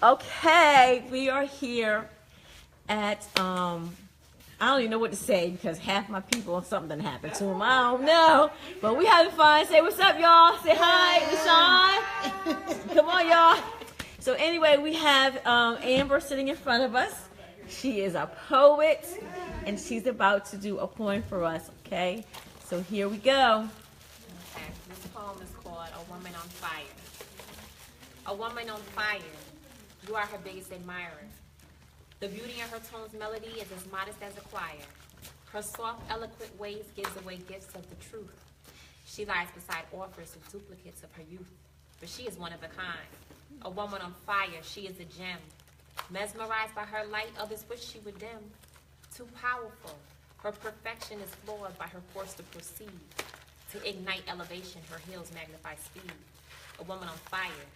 Okay, we are here at I don't even know what to say because half my people something happened to them. I don't know, but we having fun. Say what's up, y'all. Say hi, Deshaun. Come on, y'all. So anyway, we have Amber sitting in front of us. She is a poet, and she's about to do a poem for us. Okay, so here we go. Okay, this poem is called "A Woman on Fire." A woman on fire, you are her biggest admirer. The beauty in her tone's melody is as modest as a choir. Her soft, eloquent ways gives away gifts of the truth. She lies beside offers of duplicates of her youth, but she is one of a kind. A woman on fire, she is a gem. Mesmerized by her light, others wish she would dim. Too powerful, her perfection is flawed by her force to proceed. To ignite elevation, her heels magnify speed. A woman on fire,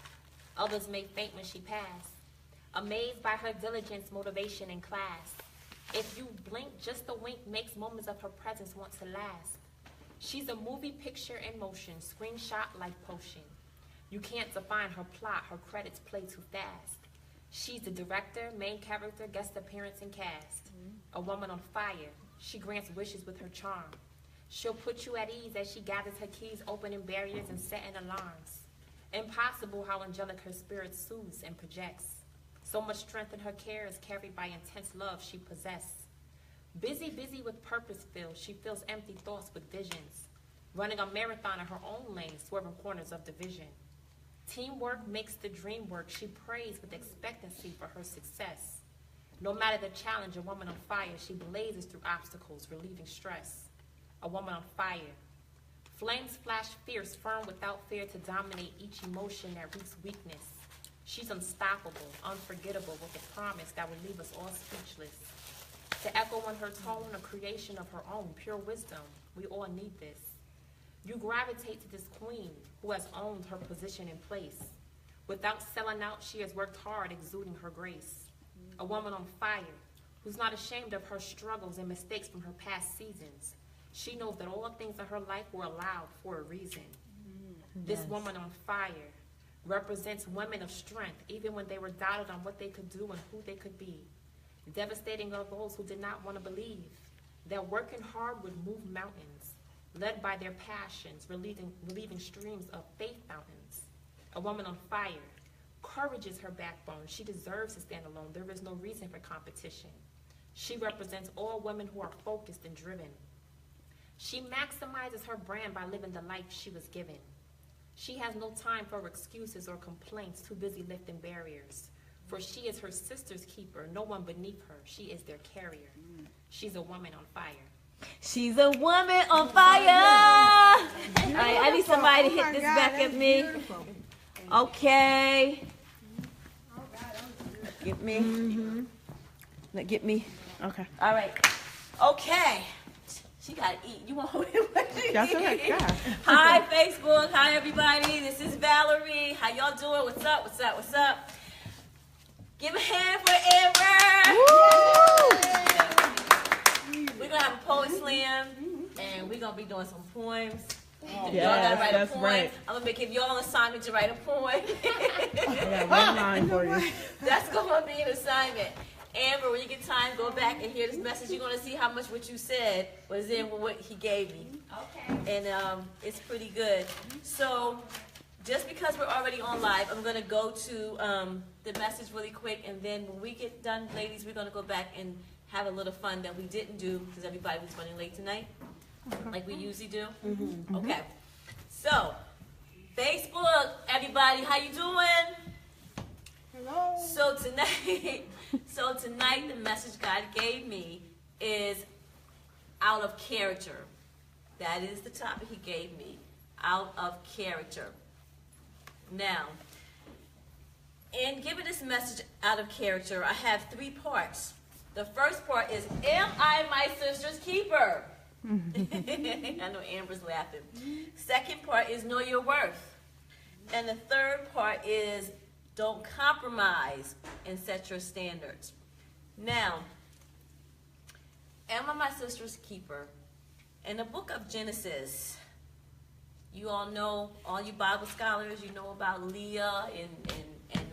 others may faint when she pass. Amazed by her diligence, motivation, and class. If you blink, just a wink makes moments of her presence want to last. She's a movie picture in motion, screenshot like potion. You can't define her plot, her credits play too fast. She's the director, main character, guest appearance, and cast. A woman on fire, she grants wishes with her charm. She'll put you at ease as she gathers her keys, opening barriers and setting alarms. Impossible how angelic her spirit soothes and projects. So much strength in her care is carried by intense love she possesses. Busy with purpose filled, she fills empty thoughts with visions. Running a marathon in her own lane, swerving corners of division. Teamwork makes the dream work. She prays with expectancy for her success. No matter the challenge, a woman on fire, she blazes through obstacles, relieving stress. A woman on fire. Flames flash fierce, firm without fear to dominate each emotion that wreaks weakness. She's unstoppable, unforgettable, with a promise that would leave us all speechless. To echo in her tone, a creation of her own, pure wisdom. We all need this. You gravitate to this queen who has owned her position in place. Without selling out, she has worked hard, exuding her grace. A woman on fire, who's not ashamed of her struggles and mistakes from her past seasons. She knows that all things in her life were allowed for a reason. This woman on fire represents women of strength, even when they were doubted on what they could do and who they could be. Devastating of those who did not want to believe that working hard would move mountains, led by their passions, relieving streams of faith fountains. A woman on fire. Courage is her backbone. She deserves to stand alone. There is no reason for competition. She represents all women who are focused and driven. She maximizes her brand by living the life she was given. She has no time for excuses or complaints, too busy lifting barriers. For she is her sister's keeper, no one beneath her. She is their carrier. She's a woman on fire. She's a woman on fire. All right, I need somebody to hit this back at me. Okay. Get me. Get me. Okay. All right. Okay. She gotta eat. You want to hold it? That's okay. Yeah. Hi, Facebook. Hi, everybody. This is Valerie. How y'all doing? What's up? What's up? What's up? Give a hand for Amber. We're gonna have a poet slam, and we're gonna be doing some poems. Y'all gotta write a poem. Right. I'm gonna give y'all an assignment to write a poem. I got one line for you. That's gonna be an assignment. Amber, when you get time, go back and hear this message. You're gonna see how much what you said was in what he gave me. Okay. And it's pretty good. So, just because we're already on live, I'm gonna go to the message really quick, and then when we get done, ladies, we're gonna go back and have a little fun that we didn't do because everybody was running late tonight, like we usually do. Okay. So, Facebook, everybody, how you doing? Hello. So tonight, the message God gave me is out of character. That is the topic He gave me, out of character. Now, in giving this message out of character, I have 3 parts. The first part is, am I my sister's keeper? I know Amber's laughing. Second part is, know your worth. And the third part is, don't compromise and set your standards. Now, am I my sister's keeper? In the book of Genesis, you all know, all you Bible scholars, you know about Leah and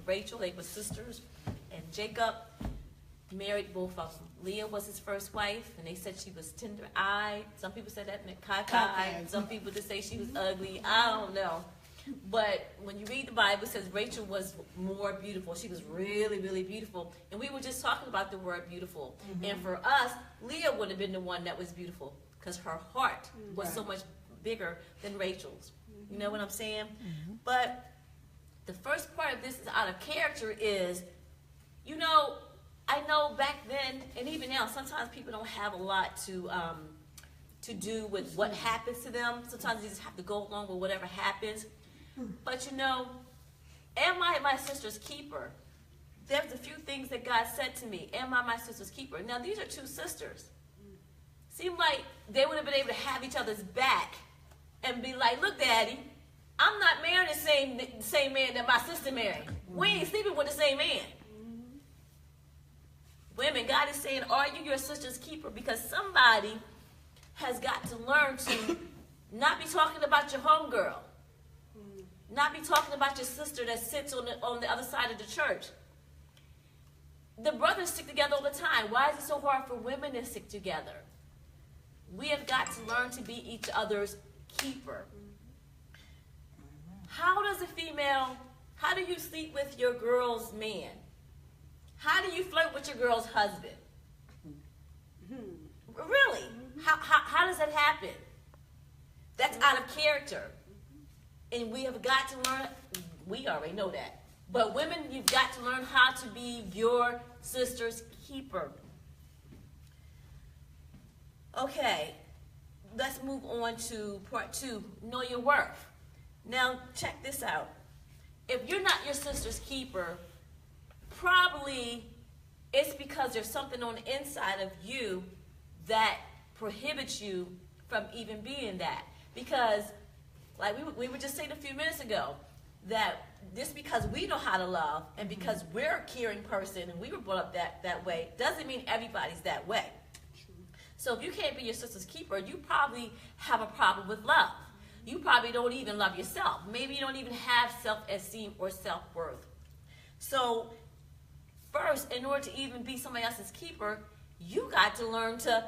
Rachel. They were sisters. And Jacob married both of them. Leah was his first wife, and they said she was tender-eyed. Some people said that meant cockeyed. Some people just say she was ugly. I don't know. But when you read the Bible, it says Rachel was more beautiful. She was really, really beautiful. And we were just talking about the word beautiful. And for us, Leah would have been the one that was beautiful because her heart was so much bigger than Rachel's. You know what I'm saying? But the first part of this is out of character is, you know, I know back then and even now, sometimes people don't have a lot to do with what happens to them. Sometimes they just have to go along with whatever happens. But you know, am I my sister's keeper? There's a few things that God said to me. Am I my sister's keeper? Now, these are two sisters. Seemed like they would have been able to have each other's back and be like, look, Daddy, I'm not marrying the same man that my sister married. We ain't sleeping with the same man. Women, God is saying, are you your sister's keeper? Because somebody has got to learn to not be talking about your homegirl. Not be talking about your sister that sits on the other side of the church. The brothers stick together all the time. Why is it so hard for women to stick together? We have got to learn to be each other's keeper. How do you sleep with your girl's man? How do you flirt with your girl's husband? Really? How does that happen? That's out of character. And we have got to learn, we already know that. But women, you've got to learn how to be your sister's keeper. Okay, let's move on to part 2, know your worth. Now, check this out. If you're not your sister's keeper, probably it's because there's something on the inside of you that prohibits you from even being that. Because, like we were just saying a few minutes ago, that just because we know how to love and because we're a caring person and we were brought up that way, doesn't mean everybody's that way. So if you can't be your sister's keeper, you probably have a problem with love. You probably don't even love yourself. Maybe you don't even have self-esteem or self-worth. So first, in order to even be somebody else's keeper, you got to learn to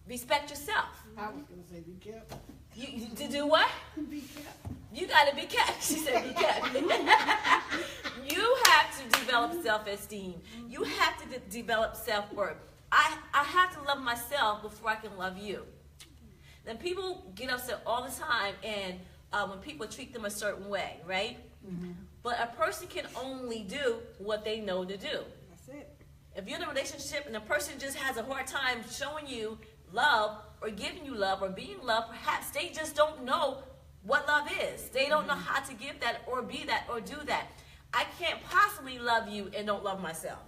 respect yourself. I was going to say be careful. You to do what? Be careful. You got to be kept. She said be kept. You have to develop self-esteem. You have to develop self-worth. I have to love myself before I can love you. Then people get upset all the time and when people treat them a certain way, right? But a person can only do what they know to do. That's it. If you're in a relationship and a person just has a hard time showing you love or giving you love or being loved, perhaps they just don't know what love is. They don't know how to give that or be that or do that. I can't possibly love you and don't love myself.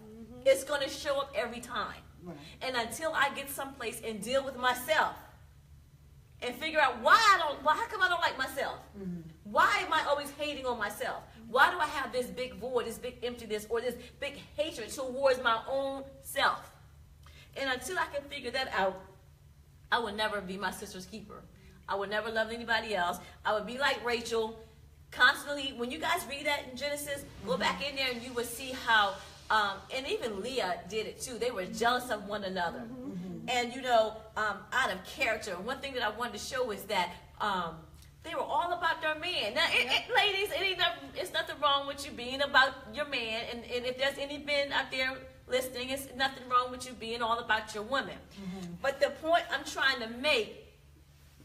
It's going to show up every time. Right. And until I get someplace and deal with myself and figure out how come I don't like myself? Why am I always hating on myself? Why do I have this big void, this big emptiness, or this big hatred towards my own self? And until I can figure that out, I would never be my sister's keeper. I would never love anybody else. I would be like Rachel, constantly. When you guys read that in Genesis, go back in there and you will see how, and even Leah did it too. They were jealous of one another. And you know, out of character. One thing that I wanted to show is that they were all about their man. Now, ladies, it's nothing wrong with you being about your man. And if there's any men out there listening, it's nothing wrong with you being all about your woman. But the point I'm trying to make,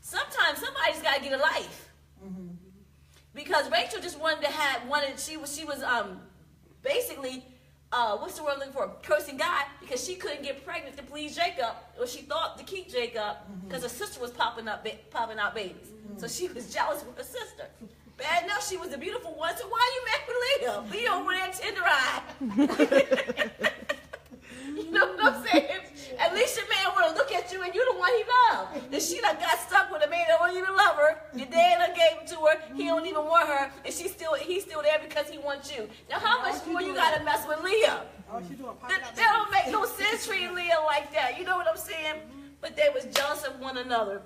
sometimes somebody's got to get a life. Because Rachel just she was basically, what's the word I'm looking for? Cursing God because she couldn't get pregnant to please Jacob, or she thought to keep Jacob because her sister was popping out babies. So she was jealous with her sister. Bad enough she was the beautiful one, so why you mad with Leah? Leah over there tender-eyed. You know what I'm saying? At least your man want to look at you and you're the one he loved. Then she done got stuck with a man that don't even love her. Your dad done gave him to her. He don't even want her. And he's still there because he wants you. Now how much more you got to mess with Leah? That don't make no sense treating Leah like that. You know what I'm saying? But they was jealous of one another.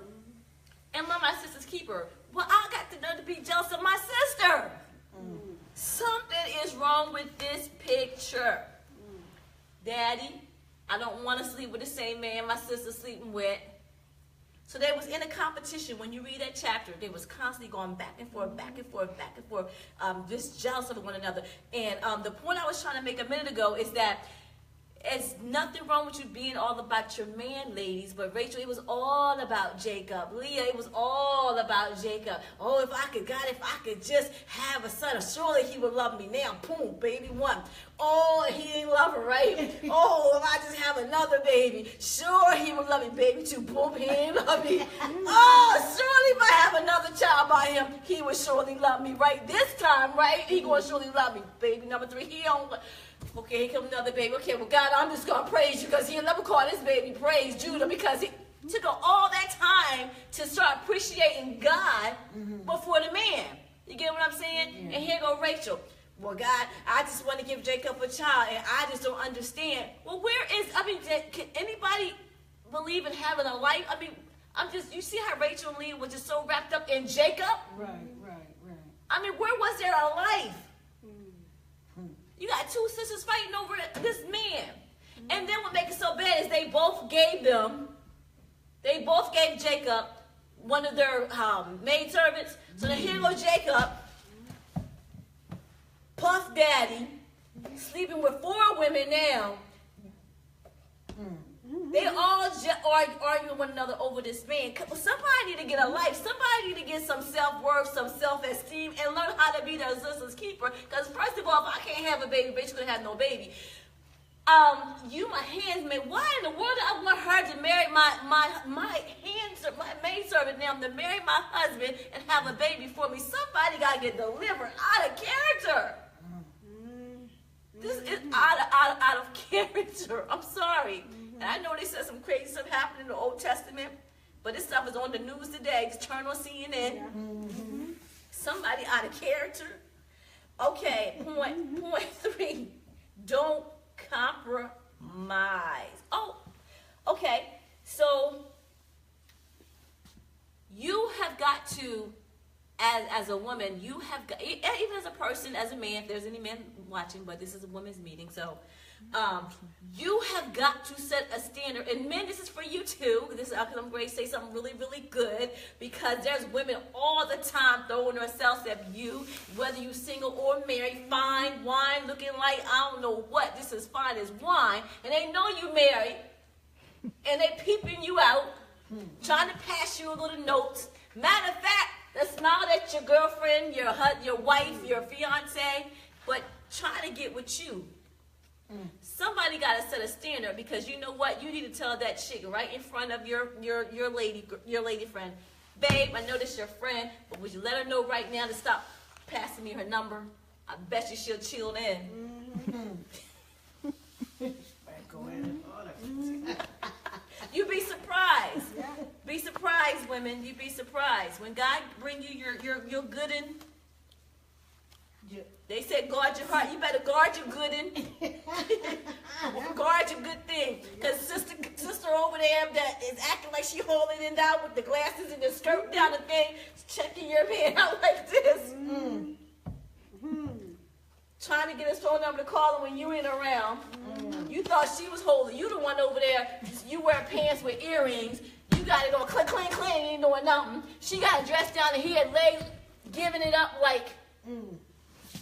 And my sister's keeper. Well, I got to know to be jealous of my sister. Something is wrong with this picture? Daddy, I don't want to sleep with the same man my sister's sleeping with. So they was in a competition. When you read that chapter, they was constantly going back and forth, back and forth, back and forth, just jealous of one another. And the point I was trying to make a minute ago is that it's nothing wrong with you being all about your man, ladies, but Rachel, it was all about Jacob. Leah, it was all about Jacob. Oh, if I could just have a son, surely he would love me. Now, boom, baby one. Oh, he didn't love her, right? Oh, if I just have another baby, sure he would love me. Baby two, boom, he didn't love me. Oh, surely if I have another child by him, he would surely love me, right? This time, right? He gonna surely love me. Baby number 3, he don't. Okay, here comes another baby. Okay, well, God, I'm just going to praise you because he'll never call this baby Praise Judah because he took all that time to start appreciating God before the man. You get what I'm saying? Yeah. And here go Rachel. Well, God, I just want to give Jacob a child, and I just don't understand. Well, can anybody believe in having a life? I mean, you see how Rachel and Leah were just so wrapped up in Jacob? Right. I mean, where was there a life? You got 2 sisters fighting over this man. And then what makes it so bad is they both gave Jacob one of their maidservants. So then here goes Jacob, Puff Daddy, sleeping with 4 women now. They all arguing with one another over this man. Somebody need to get a life. Somebody need to get some self-worth, some self-esteem, and learn how to be their sister's keeper. Because first of all, if I can't have a baby, bitch couldn't have no baby. You my handsmaid. Why in the world I want her to marry my maidservant now to marry my husband and have a baby for me? Somebody gotta get delivered out of character. This is out of character. I'm sorry. And I know they said some crazy stuff happened in the Old Testament, but this stuff is on the news today. Just turn on CNN. Yeah. Somebody out of character. Okay, point 3. Don't compromise. Oh, okay. So you have got to, as a woman, you have got, even as a person, as a man, if there's any men watching, but this is a women's meeting, so you have got to set a standard. And men, this is for you too. Because I'm going to say something really, really good. Because there's women all the time throwing themselves at you. Whether you single or married, fine, wine, looking like I don't know what. This is fine as wine. And they know you married. And they peeping you out. Trying to pass you a little notes. Matter of fact, they smile at your girlfriend, your wife, your fiance. But trying to get with you. Somebody got to set a standard, because you know what? You need to tell that chick right in front of your lady friend, babe, I know this your friend, but would you let her know right now to stop passing me her number? I bet you she'll chill in. You be surprised. Yeah. Be surprised, women. You be surprised when God bring you your goodin'. They said guard your heart. You better guard your goodin'. Guard your good thing. Because sister over there that is acting like she holding it down with the glasses and the skirt down the thing, checking your man out like this. Trying to get his phone number to call him when you ain't around. You thought she was holding. You the one over there. You wear pants with earrings. You got it on clean, clean, clean. Ain't doing nothing. She got dressed down and he had legs, giving it up like...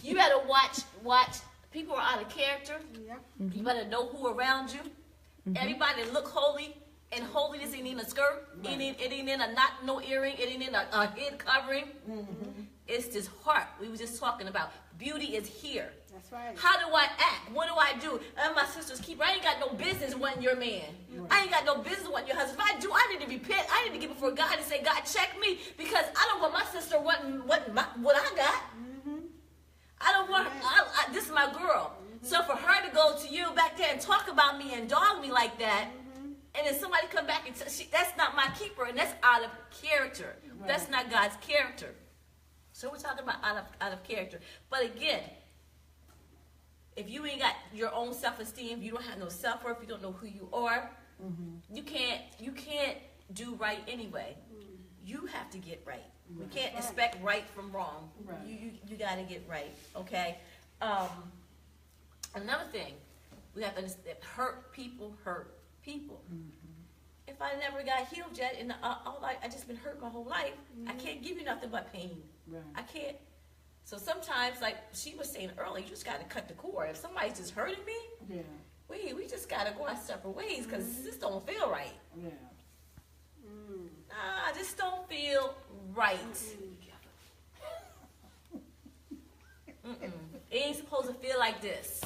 You better watch. People are out of character. Yeah. You better know who around you. Everybody look holy, and holiness ain't in a skirt. Right. It ain't in a no earring. It ain't in a head covering. It's this heart we were just talking about. Beauty is here. That's right. How do I act? What do I do? I'm my sister's keeper. I ain't got no business wanting your man. Right. I ain't got no business wanting your husband. If I do, I need to repent. I need to get before God and say, God, check me, because I don't want my sister wanting what I got. I don't want her, this is my girl. So for her to go to you back there and talk about me and dog me like that, and then somebody come back and that's not my keeper, and that's out of character. Right. That's not God's character. So we're talking about out of character. But again, if you ain't got your own self-esteem, you don't have no self-worth, you don't know who you are, you can't do right anyway. You have to get right. We can't expect right from wrong. Right. You got to get right, okay? Another thing, we have to understand that hurt people hurt people. If I never got healed yet, and I just been hurt my whole life, I can't give you nothing but pain. Right. I can't. So sometimes, like she was saying earlier, you just got to cut the cord. If somebody's just hurting me, Yeah. we just got to go our separate ways because this don't feel right. Yeah. I just don't feel right. It ain't supposed to feel like this.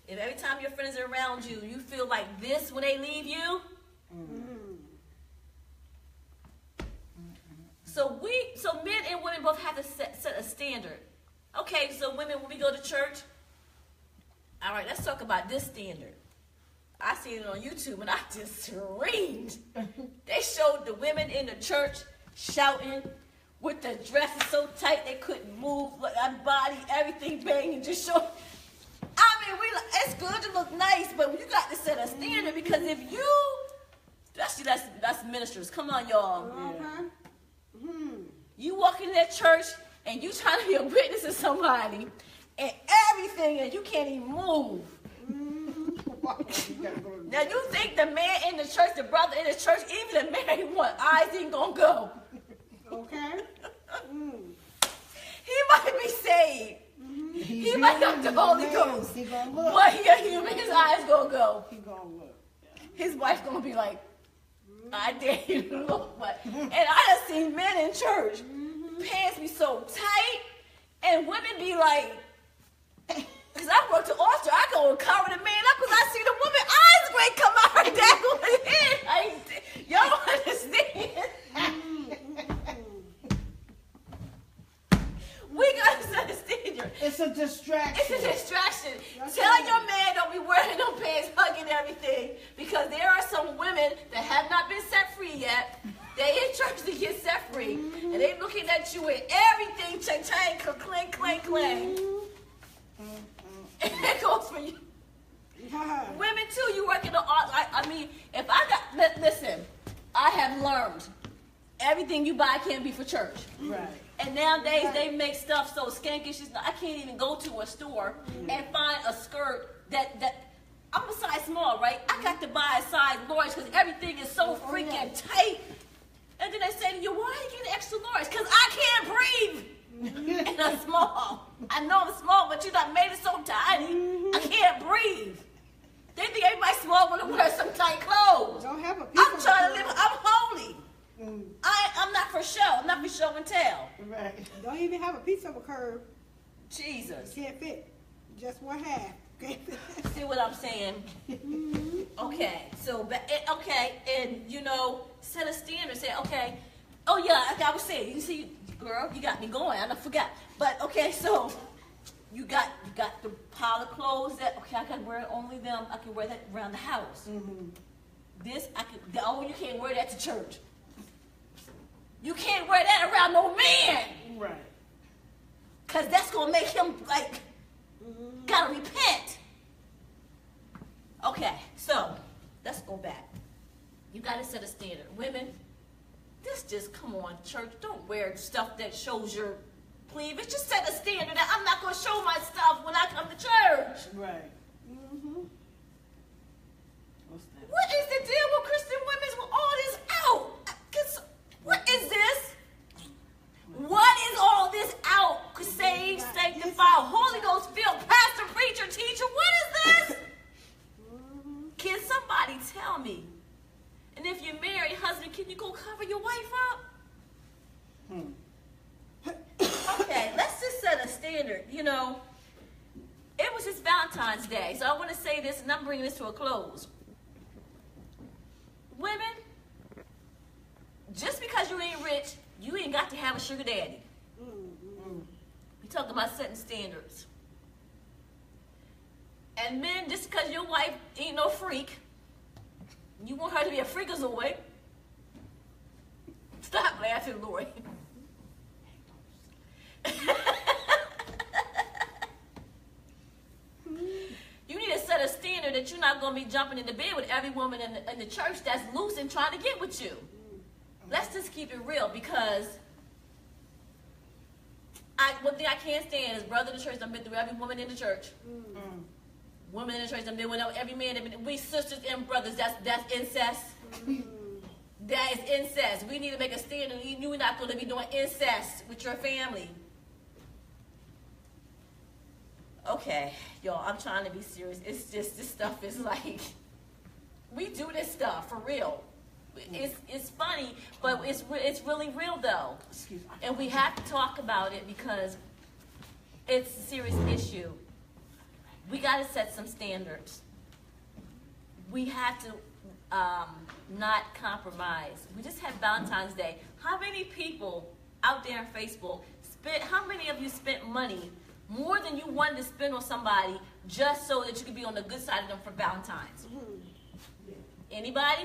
If every time your friends are around you, you feel like this when they leave you. So men and women both have to set a standard. Okay, so women, when we go to church, all right, let's talk about this standard. I seen it on YouTube and I just screamed. They showed the women in the church shouting with the dresses so tight they couldn't move, like their body, everything banging, just show. I mean, it's good to look nice, but you got to set a standard because if you, especially that's ministers. Come on, y'all. You walk in that church and you trying to be a witness to somebody and everything, and you can't even move. Now you think the man in the church, the brother in the church, even the married one, eyes ain't gonna go. Okay. He might be saved. He might have the Holy Ghost. He gonna look. But he a human, his eyes gonna go. He gonna look. His wife gonna be like, I dare you to look. But, and I done seen men in church, pants be so tight, and women be like, because I work to altar, I go and cover the man up because I see the woman eyes great come out her daggone head. Y'all don't understand. We gotta set a standard. It's a distraction. It's a distraction. Tell your man don't be wearing no pants, hugging everything, because there are some women that have not been set free yet. They in church to get set free, and they looking at you with everything, chang, clang, clang, clang. And that goes for you. Women too, you work in the art. I mean, if I got, listen, I have learned everything you buy can't be for church. Right. And nowadays they make stuff so skankish. I can't even go to a store and find a skirt that I'm a size small, right? I got to buy a size large because everything is so freaking tight. And then they say to you, why are you getting extra large? Because I can't breathe in a small. I know I'm small, but you done made it so tiny, I can't breathe. They think everybody small want to wear some tight clothes. Don't have a piece I'm of trying to curve. live, I'm holy. I'm not for show. I'm not for show and tell. Right. Don't even have a piece of a curve. Jesus. Can't fit. Just one half. Can't fit. See what I'm saying? Okay, so, okay, and you know, set a standard, say, okay, oh yeah, like I was saying, you see, girl, you got me going, I forgot. But, okay, so, you got the pile of clothes that, okay, I can wear only them, I can wear that around the house. This, you can't wear that to church. You can't wear that around no man. Right. Because that's going to make him, like, gotta repent. Okay, so, let's go back. You gotta set a standard. Women, this just, come on, church, don't wear stuff that shows your cleavage. Just set a standard that I'm not going to show my stuff when I come to church. Right. What's that? What is the deal with Christian women with all this out? What is this? What is all this out? Saved, sanctified, Holy Ghost filled, pastor, preacher, teacher. What is this? Can somebody tell me? And if you're married, husband, can you go cover your wife up? Okay, let's just set a standard. You know, it was just Valentine's Day, so I want to say this, and I'm bringing this to a close. Women, just because you ain't rich, you ain't got to have a sugar daddy. We talk about setting standards. And men, just because your wife ain't no freak, you want her to be a freakazoid. Stop laughing, Lori. You need to set a standard that you're not going to be jumping into bed with every woman in the church that's loose and trying to get with you. Let's just keep it real, because One thing I can't stand is brother in the church done been through every woman in the church. Women in the church done been with every man. We sisters and brothers. That's incest. That is incest. We need to make a stand, and you're not going to be doing incest with your family. Okay, y'all, I'm trying to be serious. It's just, this stuff is like, we do this stuff for real. It's funny, but it's really real though. Excuse me. And we have to talk about it because it's a serious issue. We got to set some standards. We have to not compromise. We just had Valentine's Day. How many people out there on Facebook how many of you spent money more than you wanted to spend on somebody just so that you could be on the good side of them for Valentine's? Anybody?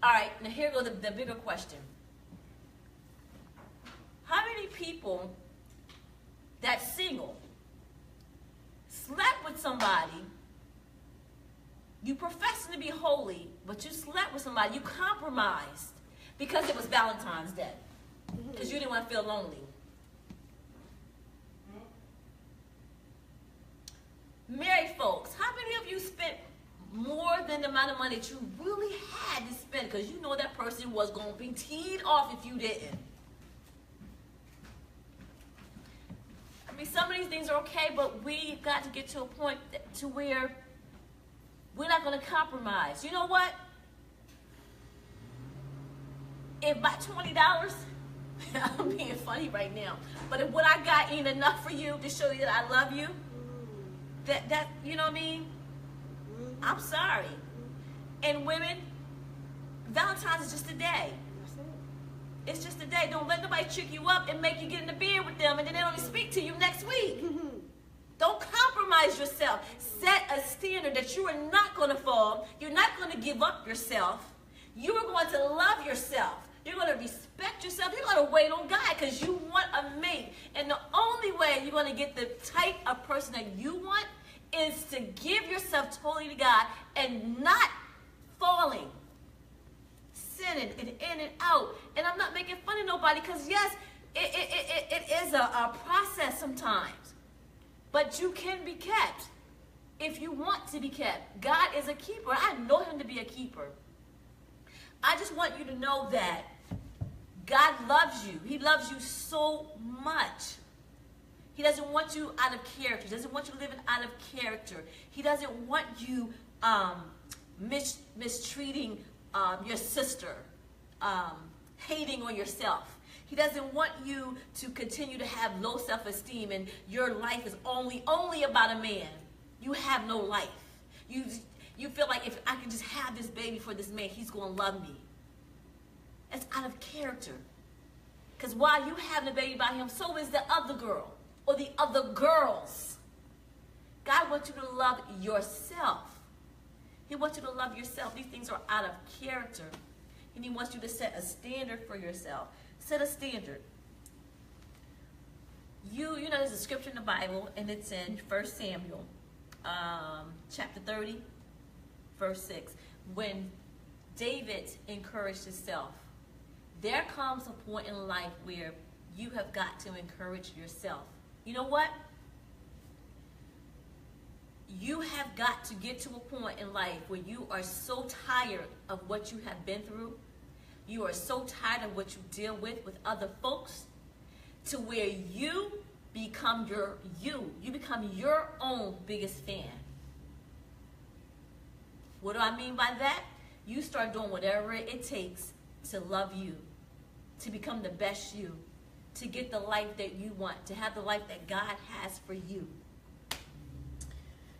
All right, now here goes the bigger question. How many people that's single slept with somebody, you professing to be holy, but you slept with somebody, you compromised because it was Valentine's Day, because you didn't want to feel lonely? Married folks, how many of you spent more than the amount of money that you really had to spend because you know that person was going to be teed off if you didn't? I mean, some of these things are okay, but we got to get to a point to where we're not going to compromise. You know what? If by $20, I'm being funny right now, but if what I got ain't enough for you to show you that I love you, that you know what I mean? I'm sorry. And women, Valentine's is just a day. It's just a day. Don't let nobody trick you up and make you get in the bed with them and then they don't even speak to you next week. Don't compromise yourself. Set a standard that you are not going to fall. You're not going to give up yourself. You are going to love yourself. You're going to respect yourself. You're going to wait on God because you want a mate. And the only way you're going to get the type of person that you want is to give yourself totally to God and not falling, sinning, and in and out. And I'm not making fun of nobody because, yes, it is a process sometimes. But you can be kept if you want to be kept. God is a keeper. I know him to be a keeper. I just want you to know that God loves you. He loves you so much. He doesn't want you out of character. He doesn't want you living out of character. He doesn't want you mistreating your sister, hating on yourself. He doesn't want you to continue to have low self-esteem and your life is only about a man. You have no life. You feel like if I can just have this baby for this man, he's going to love me. That's out of character. Because while you having a baby by him, so is the other girl or the other girls. God wants you to love yourself. He wants you to love yourself. These things are out of character. And he wants you to set a standard for yourself. Set a standard. You know, there's a scripture in the Bible, and it's in 1 Samuel, chapter 30, verse 6. When David encouraged himself, there comes a point in life where you have got to encourage yourself. You know what? You have got to get to a point in life where you are so tired of what you have been through. You are so tired of what you deal with other folks, to where you become you become your own biggest fan. What do I mean by that? You start doing whatever it takes to love you, to become the best you, to get the life that you want, to have the life that God has for you.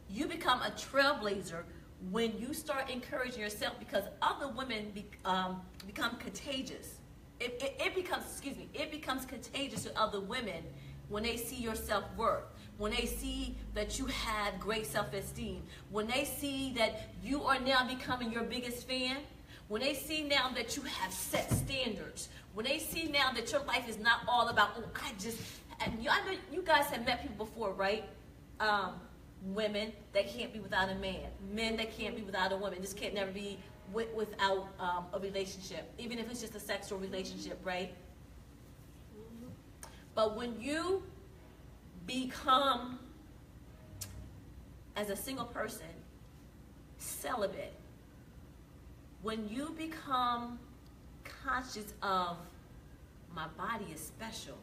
You become a trailblazer when you start encouraging yourself, because other women become contagious. It becomes contagious to other women when they see your self-worth, when they see that you have great self-esteem, when they see that you are now becoming your biggest fan, when they see now that you have set standards, when they see now that your life is not all about, I know you guys have met people before, right? Women that can't be without a man, men that can't be without a woman, just can't never be without a relationship, even if it's just a sexual relationship, right? But when you become, as a single person, celibate, when you become conscious of my body is special,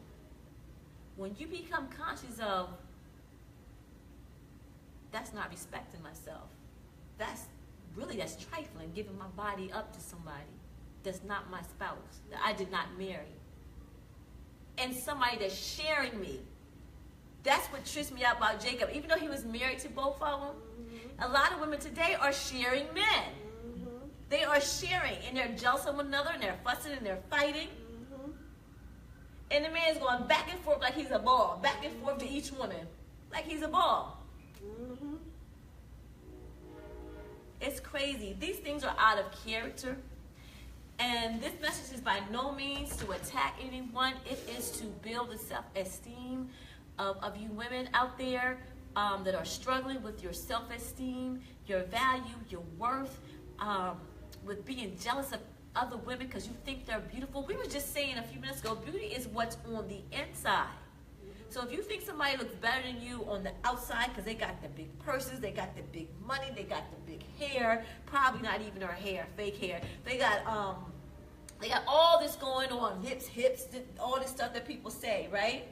when you become conscious of that's not respecting myself, that's trifling, giving my body up to somebody that's not my spouse, that I did not marry, and somebody that's sharing me. That's what trips me out about Jacob. Even though he was married to both of them, a lot of women today are sharing men. They are sharing, and they're jealous of one another, and they're fussing, and they're fighting. And the man's going back and forth like he's a ball, back and forth to each woman, like he's a ball. It's crazy. These things are out of character. And this message is by no means to attack anyone. It is to build the self-esteem of you women out there that are struggling with your self-esteem, your value, your worth, with being jealous of other women because you think they're beautiful. We were just saying a few minutes ago, beauty is what's on the inside. So if you think somebody looks better than you on the outside because they got the big purses, they got the big money, they got the big hair, probably not even her hair, fake hair. They got all this going on, hips, all this stuff that people say, right?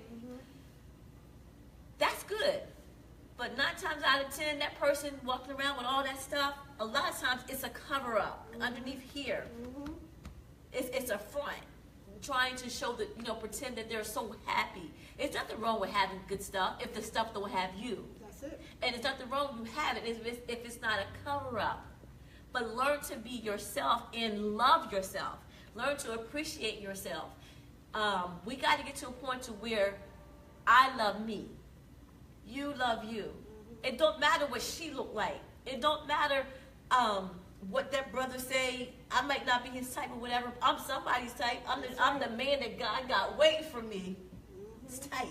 That's good. But 9 times out of 10, that person walking around with all that stuff, a lot of times it's a cover-up underneath here. It's a front, trying to show that, pretend that they're so happy. There's nothing wrong with having good stuff if the stuff don't have you. That's it. And there's nothing wrong with you having it if it's not a cover-up. But learn to be yourself and love yourself. Learn to appreciate yourself. We got to get to a point to where I love me. You love you. It don't matter what she look like. It don't matter what that brother say. I might not be his type or whatever. I'm somebody's type. I'm the man that God got waiting for me. It's tight.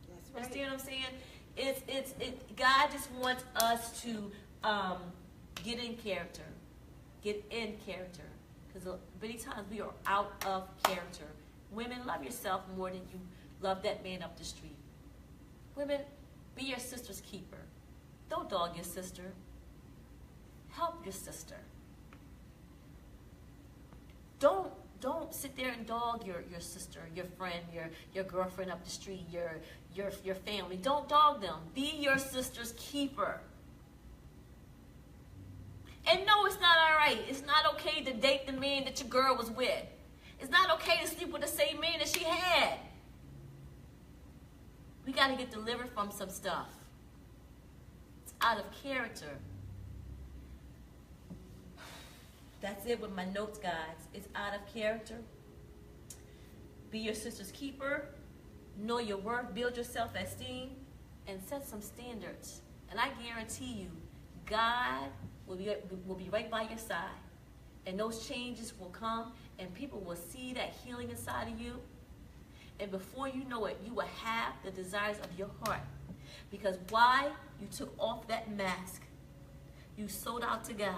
That's right. Understand what I'm saying? God just wants us to get in character. Get in character. Because many times we are out of character. Women, love yourself more than you love that man up the street. Women, be your sister's keeper. Don't dog your sister. Help your sister. Don't sit there and dog your sister, your friend, your girlfriend up the street, your family. Don't dog them. Be your sister's keeper. And no, it's not all right. It's not okay to date the man that your girl was with. It's not okay to sleep with the same man that she had. We got to get delivered from some stuff. It's out of character. That's it with my notes, guys. It's out of character. Be your sister's keeper. Know your worth. Build your self-esteem. And set some standards. And I guarantee you, God will be right by your side. And those changes will come. And people will see that healing inside of you. And before you know it, you will have the desires of your heart. Because why? You took off that mask. You sold out to God.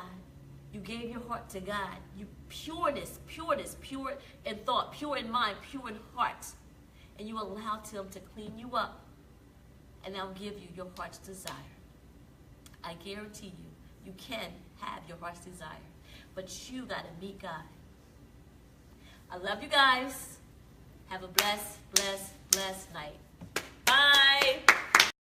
You gave your heart to God. You pure in thought, pure in mind, pure in heart. And you allowed Him to clean you up. And I'll give you your heart's desire. I guarantee you, you can have your heart's desire. But you got to meet God. I love you guys. Have a blessed night.